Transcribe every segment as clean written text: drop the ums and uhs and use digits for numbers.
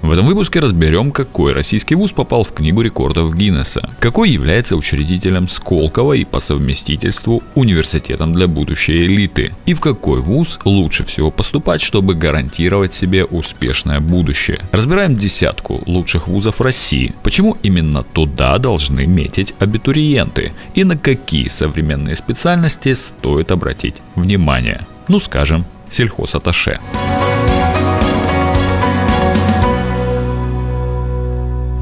В этом выпуске разберем, какой российский вуз попал в книгу рекордов Гиннесса, какой является учредителем Сколково и по совместительству университетом для будущей элиты, и в какой вуз лучше всего поступать, чтобы гарантировать себе успешное будущее. Разбираем десятку лучших вузов России, почему именно туда должны метить абитуриенты и на какие современные специальности стоит обратить внимание. Ну, скажем, сельхозатташе.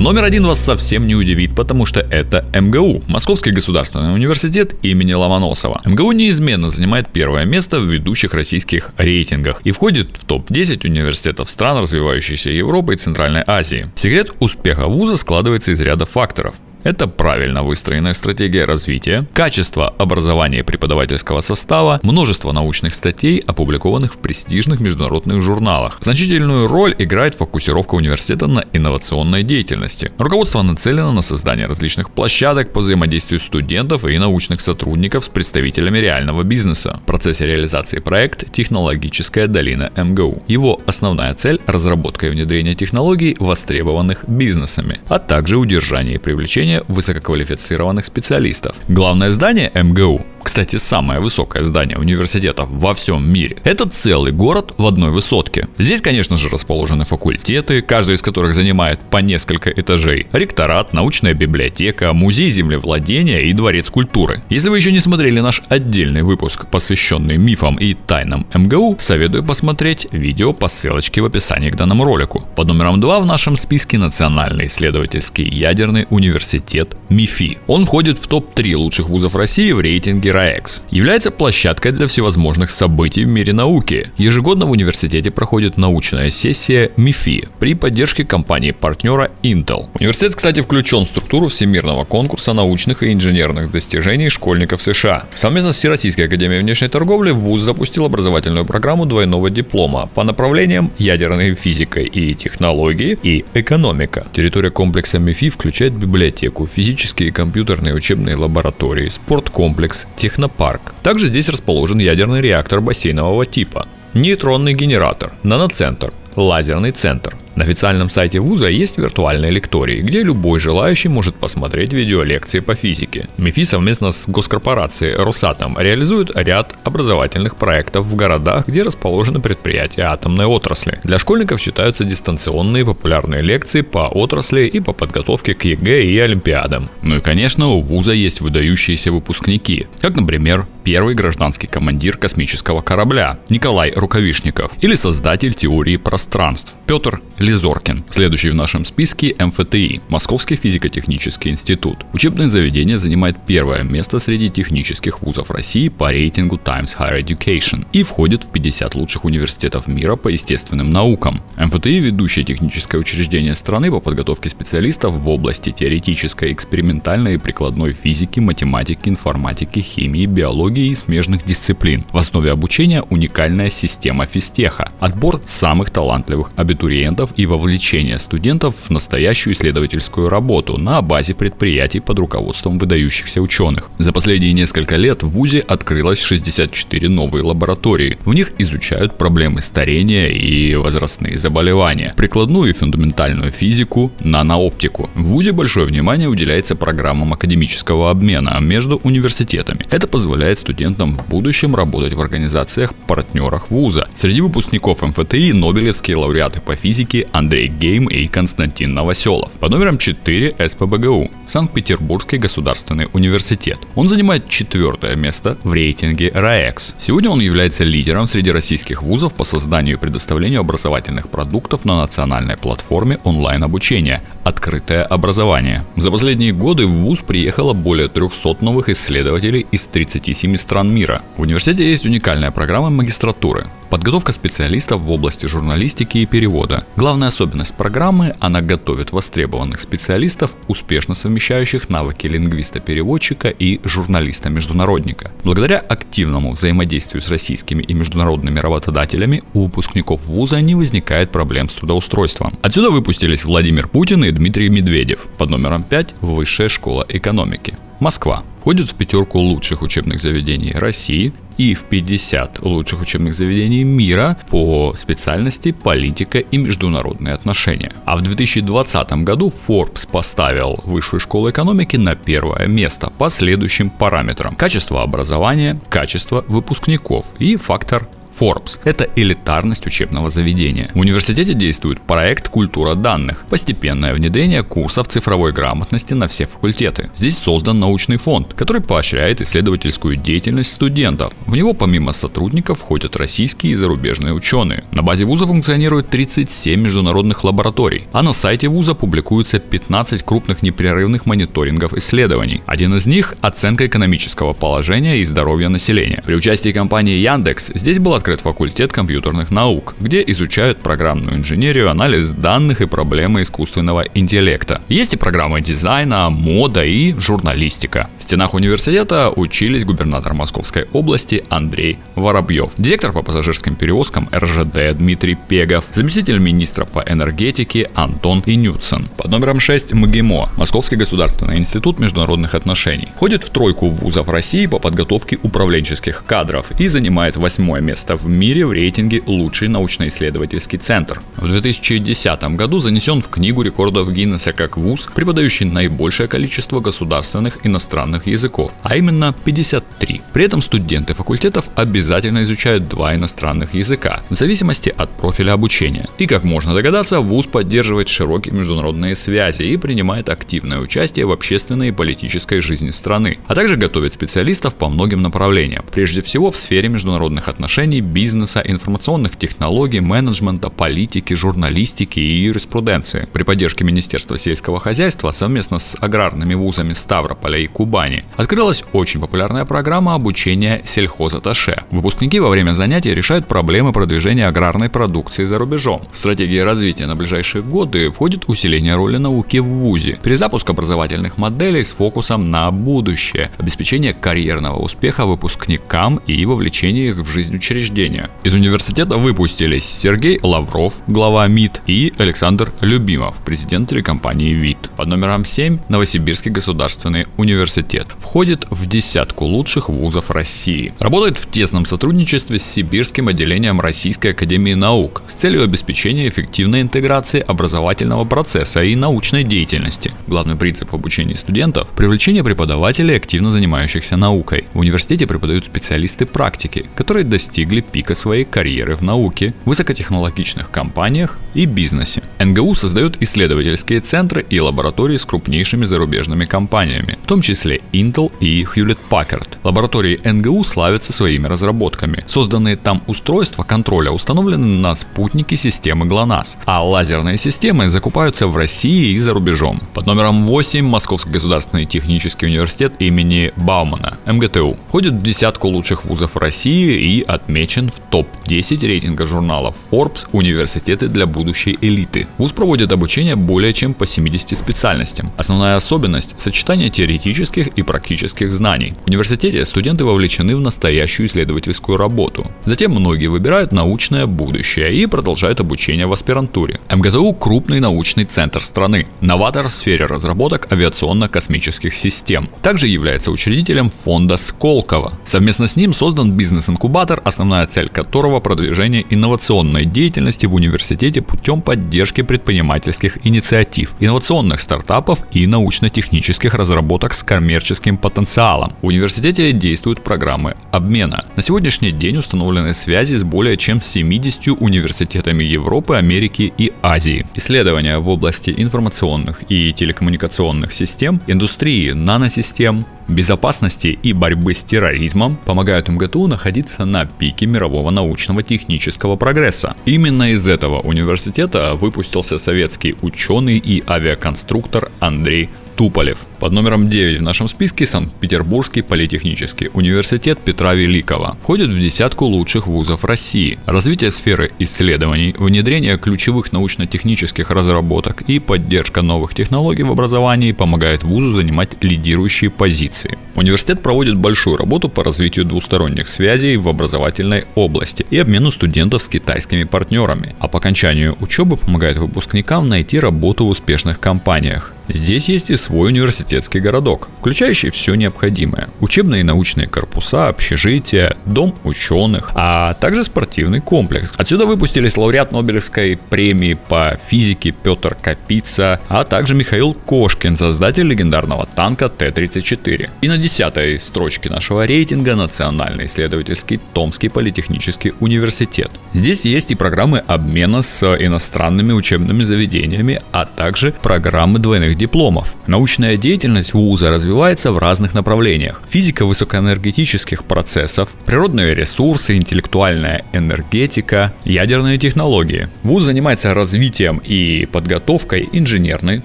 Номер один вас совсем не удивит, потому что это МГУ, Московский государственный университет имени Ломоносова. МГУ неизменно занимает первое место в ведущих российских рейтингах и входит в топ-10 университетов стран развивающейся Европы и Центральной Азии. Секрет успеха вуза складывается из ряда факторов. Это правильно выстроенная стратегия развития, качество образования преподавательского состава, множество научных статей, опубликованных в престижных международных журналах. Значительную роль играет фокусировка университета на инновационной деятельности. Руководство нацелено на создание различных площадок по взаимодействию студентов и научных сотрудников с представителями реального бизнеса. В процессе реализации проект «Технологическая долина МГУ». Его основная цель – разработка и внедрение технологий, востребованных бизнесами, а также удержание и привлечение высококвалифицированных специалистов. Главное здание МГУ, кстати, самое высокое здание университета во всем мире, это целый город в одной высотке. Здесь, конечно же, расположены факультеты, каждый из которых занимает по несколько этажей, ректорат, научная библиотека, музей землевладения и дворец культуры. Если вы еще не смотрели наш отдельный выпуск, посвященный мифам и тайнам МГУ, советую посмотреть видео по ссылочке в описании к данному ролику. Под номером 2 в нашем списке Национальный исследовательский ядерный университет МИФИ. Он входит в топ-3 лучших вузов России в рейтинге RAEX. Является площадкой для всевозможных событий в мире науки. Ежегодно в университете проходит научная сессия МИФИ при поддержке компании-партнера Intel. Университет, кстати, включен в структуру Всемирного конкурса научных и инженерных достижений школьников США. Совместно с Всероссийской академией внешней торговли вуз запустил образовательную программу двойного диплома по направлениям ядерной физика и технологии и экономика. Территория комплекса МИФИ включает библиотеку, физические и компьютерные учебные лаборатории, спорткомплекс, технопарк. Также здесь расположен ядерный реактор бассейнового типа, нейтронный генератор, наноцентр, лазерный центр. На официальном сайте вуза есть виртуальные лектории, где любой желающий может посмотреть видеолекции по физике. МИФИ совместно с госкорпорацией Росатом реализует ряд образовательных проектов в городах, где расположены предприятия атомной отрасли. Для школьников читаются дистанционные популярные лекции по отрасли и по подготовке к ЕГЭ и Олимпиадам. Ну и, конечно, у вуза есть выдающиеся выпускники, как, например, первый гражданский командир космического корабля Николай Рукавишников или создатель теории пространств Петр Лизоркин. Следующий в нашем списке МФТИ, Московский физико-технический институт. Учебное заведение занимает первое место среди технических вузов России по рейтингу Times Higher Education и входит в 50 лучших университетов мира по естественным наукам. МФТИ – ведущее техническое учреждение страны по подготовке специалистов в области теоретической, экспериментальной и прикладной физики, математики, информатики, химии, биологии и смежных дисциплин. В основе обучения уникальная система физтеха, отбор самых талантливых абитуриентов и вовлечение студентов в настоящую исследовательскую работу на базе предприятий под руководством выдающихся ученых. За последние несколько лет в вузе открылось 64 новые лаборатории. В них изучают проблемы старения и возрастные заболевания, прикладную и фундаментальную физику, нанооптику. В вузе большое внимание уделяется программам академического обмена между университетами. Это позволяет студентам в будущем работать в организациях-партнерах вуза. Среди выпускников МФТИ нобелевские лауреаты по физике Андрей Гейм и Константин Новоселов. Под номером 4 СПбГУ, Санкт-Петербургский государственный университет. Он занимает 4-е место в рейтинге RAEX. Сегодня он является лидером среди российских вузов по созданию и предоставлению образовательных продуктов на национальной платформе онлайн-обучения «Открытое образование». За последние годы в вуз приехало более 300 новых исследователей из 37 стран мира. В университете есть уникальная программа магистратуры. Подготовка специалистов в области журналистики и перевода. Главная особенность программы – она готовит востребованных специалистов, успешно совмещающих навыки лингвиста-переводчика и журналиста-международника. Благодаря активному взаимодействию с российскими и международными работодателями у выпускников вуза не возникает проблем с трудоустройством. Отсюда выпустились Владимир Путин и Дмитрий Медведев. Под номером 5 – Высшая школа экономики. Москва. Входит в 5 лучших учебных заведений России и в 50 лучших учебных заведений мира по специальности политика и международные отношения. А в 2020 году Forbes поставил Высшую школу экономики на 1 место по следующим параметрам: качество образования, качество выпускников и фактор Forbes – это элитарность учебного заведения. В университете действует проект «Культура данных» – постепенное внедрение курсов цифровой грамотности на все факультеты. Здесь создан научный фонд, который поощряет исследовательскую деятельность студентов. В него помимо сотрудников входят российские и зарубежные ученые. На базе вуза функционирует 37 международных лабораторий, а на сайте вуза публикуются 15 крупных непрерывных мониторингов исследований. Один из них – оценка экономического положения и здоровья населения. При участии компании Яндекс здесь был открыт факультет компьютерных наук, где изучают программную инженерию, анализ данных и проблемы искусственного интеллекта. Есть и программы дизайна, мода и журналистика. В стенах университета учились губернатор Московской области Андрей Воробьев, директор по пассажирским перевозкам РЖД Дмитрий Пегов, заместитель министра по энергетике Антон Инюцин. Под номером 6 МГИМО, Московский государственный институт международных отношений. Входит в 3 вузов России по подготовке управленческих кадров и занимает 8 место в мире в рейтинге «Лучший научно-исследовательский центр». В 2010 году занесен в Книгу рекордов Гиннесса как вуз, преподающий наибольшее количество государственных иностранных языков, а именно 53. При этом студенты факультетов обязательно изучают 2 иностранных языка, в зависимости от профиля обучения. И, как можно догадаться, вуз поддерживает широкие международные связи и принимает активное участие в общественной и политической жизни страны, а также готовит специалистов по многим направлениям, прежде всего в сфере международных отношений, бизнеса, информационных технологий, менеджмента, политики, журналистики и юриспруденции. При поддержке Министерства сельского хозяйства совместно с аграрными вузами Ставрополя и Кубани открылась очень популярная программа обучения сельхозатташе. Выпускники во время занятий решают проблемы продвижения аграрной продукции за рубежом. В стратегии развития на ближайшие годы входит усиление роли науки в вузе, перезапуск образовательных моделей с фокусом на будущее, обеспечение карьерного успеха выпускникам и вовлечение их в жизнь учреждения. Из университета выпустились Сергей Лавров, глава МИД, и Александр Любимов, президент телекомпании ВИД. Под номером 7 Новосибирский государственный университет. Входит в 10 лучших вузов России. Работает в тесном сотрудничестве с Сибирским отделением Российской академии наук с целью обеспечения эффективной интеграции образовательного процесса и научной деятельности. Главный принцип в обучении студентов – привлечение преподавателей, активно занимающихся наукой. В университете преподают специалисты практики, которые достигли пика своей карьеры в науке, высокотехнологичных компаниях и бизнесе. НГУ создает исследовательские центры и лаборатории с крупнейшими зарубежными компаниями, в том числе Intel и Hewlett-Packard. Лаборатории НГУ славятся своими разработками. Созданные там устройства контроля установлены на спутники системы ГЛОНАСС, а лазерные системы закупаются в России и за рубежом. Под номером 8 Московский государственный технический университет имени Баумана, МГТУ. Входит в 10 лучших вузов России и отмечен в топ-10 рейтинга журнала Forbes «Университеты для будущей элиты». Вуз проводит обучение более чем по 70 специальностям. Основная особенность – сочетание теоретических и практических знаний. В университете студенты вовлечены в настоящую исследовательскую работу. Затем многие выбирают научное будущее и продолжают обучение в аспирантуре. МГТУ – крупный научный центр страны, новатор в сфере разработок авиационно-космических систем. Также является учредителем фонда Сколково. Совместно с ним создан бизнес-инкубатор, основная цель которого – продвижение инновационной деятельности в университете путем поддержки предпринимательских инициатив, инновационных стартапов и научно-технических разработок с коммерческим потенциалом. В университете действуют программы обмена. На сегодняшний день установлены связи с более чем 70 университетами Европы, Америки и Азии. Исследования в области информационных и телекоммуникационных систем, индустрии наносистем, безопасности и борьбы с терроризмом помогают МГТУ находиться на пике мирового научного технического прогресса. Именно из этого университета выпустился советский ученый и авиаконструктор Андрей Туполев. Под номером 9 в нашем списке Санкт-Петербургский политехнический университет Петра Великого. Входит в 10 лучших вузов России. Развитие сферы исследований, внедрение ключевых научно-технических разработок и поддержка новых технологий в образовании помогает вузу занимать лидирующие позиции. Университет проводит большую работу по развитию двусторонних связей в образовательной области и обмену студентов с китайскими партнерами, а по окончанию учебы помогает выпускникам найти работу в успешных компаниях. Здесь есть и свой университет университетский городок, включающий все необходимое. Учебные и научные корпуса, общежития, дом ученых, а также спортивный комплекс. Отсюда выпустились лауреат Нобелевской премии по физике Петр Капица, а также Михаил Кошкин, создатель легендарного танка Т-34. И на 10-й строчке нашего рейтинга Национальный исследовательский Томский политехнический университет. Здесь есть и программы обмена с иностранными учебными заведениями, а также программы двойных дипломов. Научная деятельность вуза развивается в разных направлениях: физика высокоэнергетических процессов, природные ресурсы, интеллектуальная энергетика, ядерные технологии. Вуз занимается развитием и подготовкой инженерной,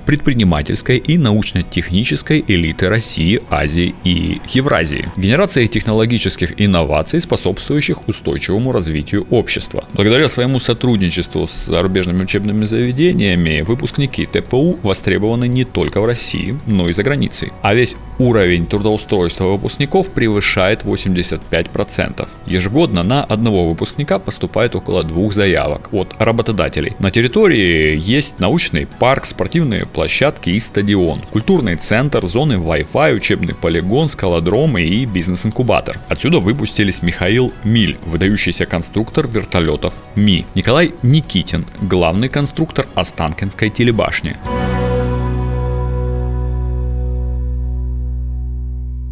предпринимательской и научно-технической элиты России, Азии и Евразии, генерацией технологических инноваций, способствующих устойчивому развитию общества. Благодаря своему сотрудничеству с зарубежными учебными заведениями выпускники ТПУ востребованы не только в России, но и за границей. А весь уровень трудоустройства выпускников превышает 85%. Ежегодно на одного выпускника поступает около 2 заявок от работодателей. На территории есть научный парк, спортивные площадки и стадион, культурный центр, зоны Wi-Fi, учебный полигон, скалодром и бизнес-инкубатор. Отсюда выпустились Михаил Миль, выдающийся конструктор вертолетов Ми, Николай Никитин, главный конструктор Останкинской телебашни.